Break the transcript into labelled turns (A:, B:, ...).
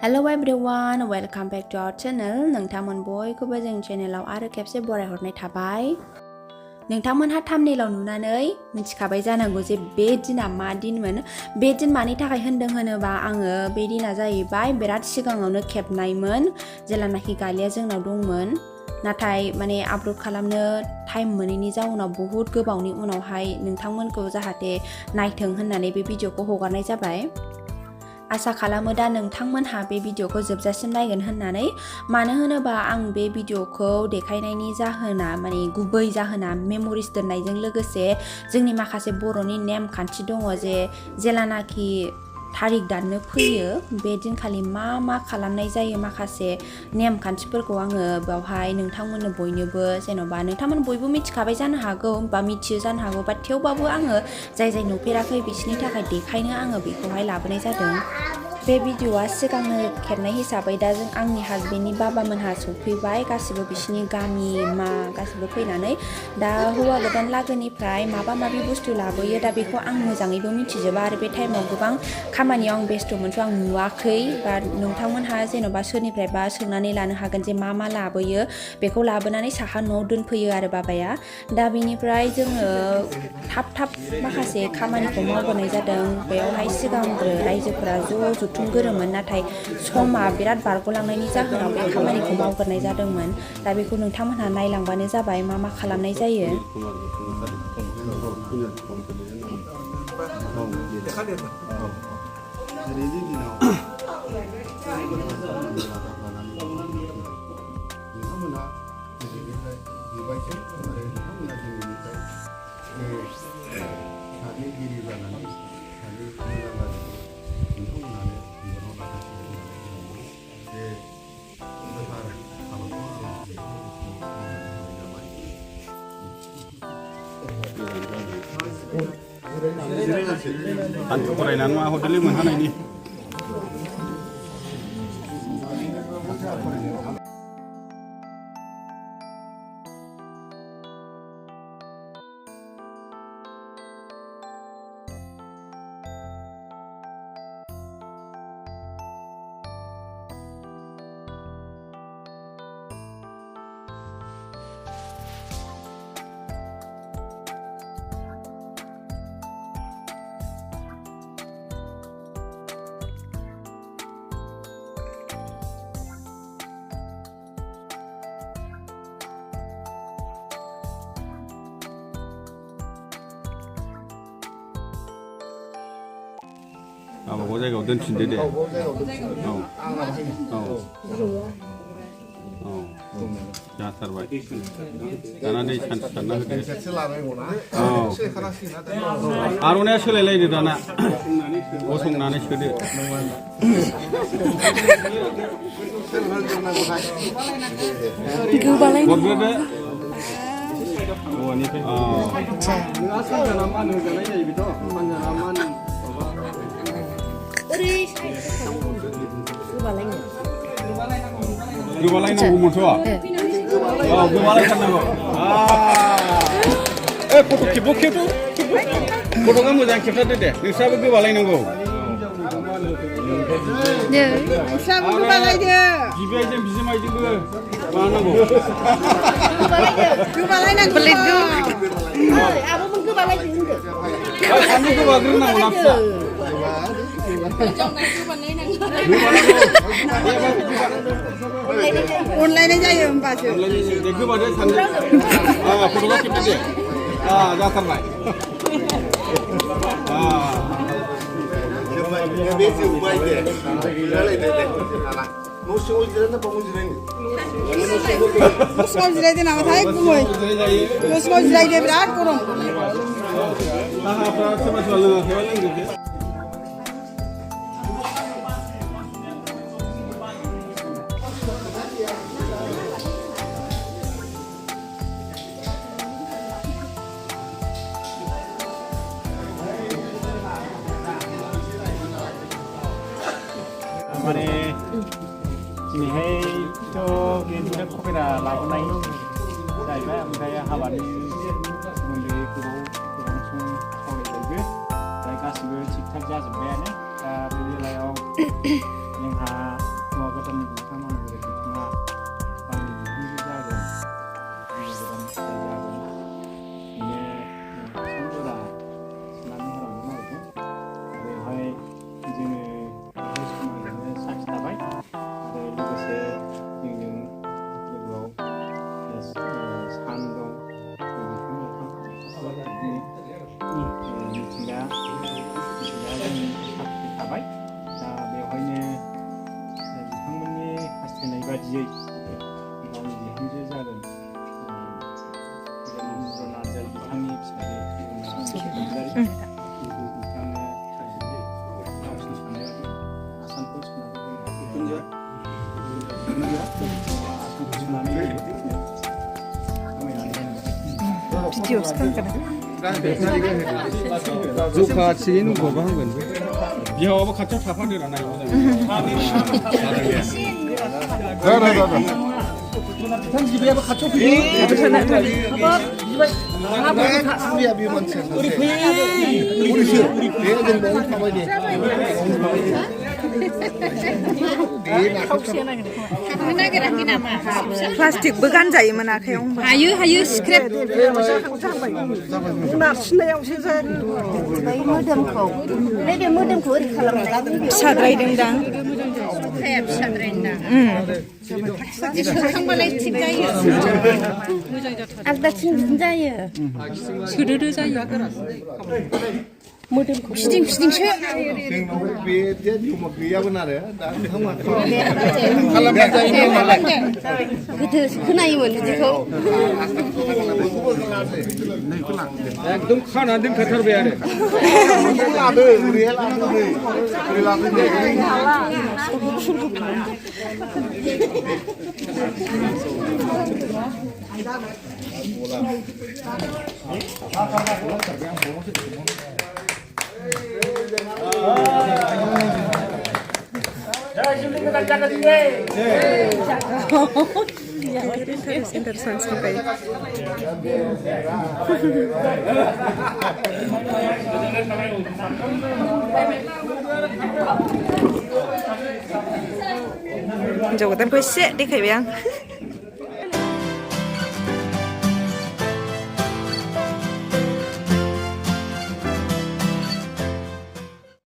A: Hello everyone, welcome back to our channel. नोंथांमोन बयखौबो जोंनि चेनेलाव आरो खेबसे बरायहरनाय थाबाय। नोंथांमोनहा थाम्बनेलाव नुनानै मिथिखाबाय जानांगौ जे बे दिना मा दिनमोन। बे दिन मानि थाखाय होनोबा आङो बे दिना जाहैबाय बिराद सिगाङावनो खेबनायमोन जेलानाखि गालिया जोंनाव दंमोन। नाथाय माने आपल'ड खालामनो टाइम मोनैनि जाउनाव बहुत गोबावनि उनावहाय नोंथांमोनखौ जाहाथे नायथों होननानै बे भिडिअखौ हगारनाय जाबाय। आसा खालामो दा नोंथांमोनहा बे भिडिअखौ जोबजासिम नायगोन होननानै। मानो होनोबा आं बे भिडिअखौ देखायनायनि जाहोना माने गुबै जाहोना मेम'रिस दोननायजों लोगोसे जोंनि माखासे बर'नि नेमखान्थि दङ जे जेलानाखि थारिख दाननो फैयो बे दिनखालि मा खालामनाय जायो माखासे नेमखान्थिफोरखौ आङो बेवहाय नोंथांमोननो बयनोबो जेन'बा नोंथांमोन बयबो मिथिखाबाय जानो हागौ बा मिथियो जानो हागौ बा थेवबाबो आङो जाय नुफेराखै बिसोरनि थाखाय देखायनो आङो बेखौहाय लाबोनाय जादों। बे भिडिअआ सिगांनो खेबनाय हिसाबै दा जों आंनि हाजबेन्डनि बाबामोनहा सफैबाय गासिबो बिसिनि गामि मा गासिबो फैनानै दा हौवा गोदान लागोनिफ्राय माबा माबि बुस्थु लाबोयो दा बेखौ आं मोजाङैबो मिथिजोबा आरो बे टाइमाव गोबां खामानियाव आं बेस्थ'मोनथ' आं नुवाखै बा नोंथांमोनहा जेन'बा सोरनिफ्रायबा सोंनानै लानो हागोन जे मा लाबोयो बेखौ लाबोनानै साहा न'आव दोनफैयो आरो बाबाया। दा बिनिफ्राय जोङो थाब माखासे खामानिखौ मावबोनाय जादों। बेयावहाय सिगांग्रो रायजोफोरा ज' जुथुमगोरोमोन नाथाय समा बिराद बारग'लांनायनि जाहोनाव बे खामानिखौ मावग्रोनाय जादोंमोन। दा बेखौ नोंथांमोनहा नायलांबानो जाबाय मा खालामनाय जायो।
B: Antu farainaan maa hoteelii manhanaini. Apa jaga udah cinta deh. Ya terbaik. Karena dia sana deh. Arunnya selesai di sana. Kosong nane sudah.
A: Gubalain.
B: Gubalain nunggu musuh. Oh, gubalain kan nunggu. Foto. Foto kamu jangan kita deh. Bisa gubalain nunggu.
C: Bisa gubalain dia.
B: Bibiyai jam bisa maju juga. Mana nunggu?
C: Gubalain nunggu.
A: Beli dulu.
C: Apa pun gubalain juga.
B: Kamu gubalain nunggu nafsu.
C: Online aja ya Mbak.
B: देखो बारे संग photo कितने दे जा कर भाई
D: ये basic उपाय दे ले दे मुझसे वो जिराना पहुंच रहेंगे
C: मुझको जिराइदे ना थाई कुमोय मुझको जिराइदे बिराद गरम
B: आपरा समझ वाला हेवलेंगे
E: माने दिनैहायथ' बेनिफ्राय कपेरा लाबोनाय जाहैबाय ओमफ्राय हाबानि सोमोन्दै गोबां सम सावरायबायबो गासिबो थिग थाक जाजोब्बायानो दा बे बेलायाव जोंहा गोदान खामानि बिथाङा गावनि बिहामजो जागोन गोदान फिसाइ जागोन बिनो सानजोरा सुनानै होलांदों आरो बेवहाय जोङो बे समाजनो साखि थाबाय आरो लोगोसे जोंजों लोगोआव सान दं बिफां लाइफां आबादनि मिथिंगा जों साखि थाबाय दा बेवहायनो बिथांमोननि हास्थायनाय बादियै गावनि बिहामजो जागोन रन्द्र नार्जारि बिथांनि फिसाजो नार्जारि बिथांनो गावसिनि साननाय बादि आसानखौ सोनानै होयो आसानखौ सोनानै होयो
C: भिडिअ'सो खालामगोन
B: जखा थिगैनो गबा होगोन बिहावाबो खाथियाव थाफादेरा नायगौ
D: थांजिबियाबो खाथियाव फैयो बिया बे मानसिया ओरै फैयो ओरैसो बे जों बावनो थाबाय दे
C: प्लास्टिकबो गानजायोमोन आखायाव हायो स्क्रेप नारसिननायावसो जादों मोदोमखौ नैबे मोदोमखौ ओरै खालामनाय फिसाद्रायदोंदां सखाया फिसाद्रायदोंदां सोखांबालाय थिग जायो आगदाथिं जायो सोदोदो जायो मोदोमखौ फिदिं फिदिंसो
D: जोंनाव बे नियमा गैयामोन आरो दा नोंथांमोना खालामनाय जायोमोन नालाय
C: गोदो खोनायोमोन बिदिखौ
B: एकदम खाना दोनखाथारबाय आरो
D: लादो ओरैहाय लादो ओरै लादो
C: Interesan sampai jauh tempoh sih deh kayak yang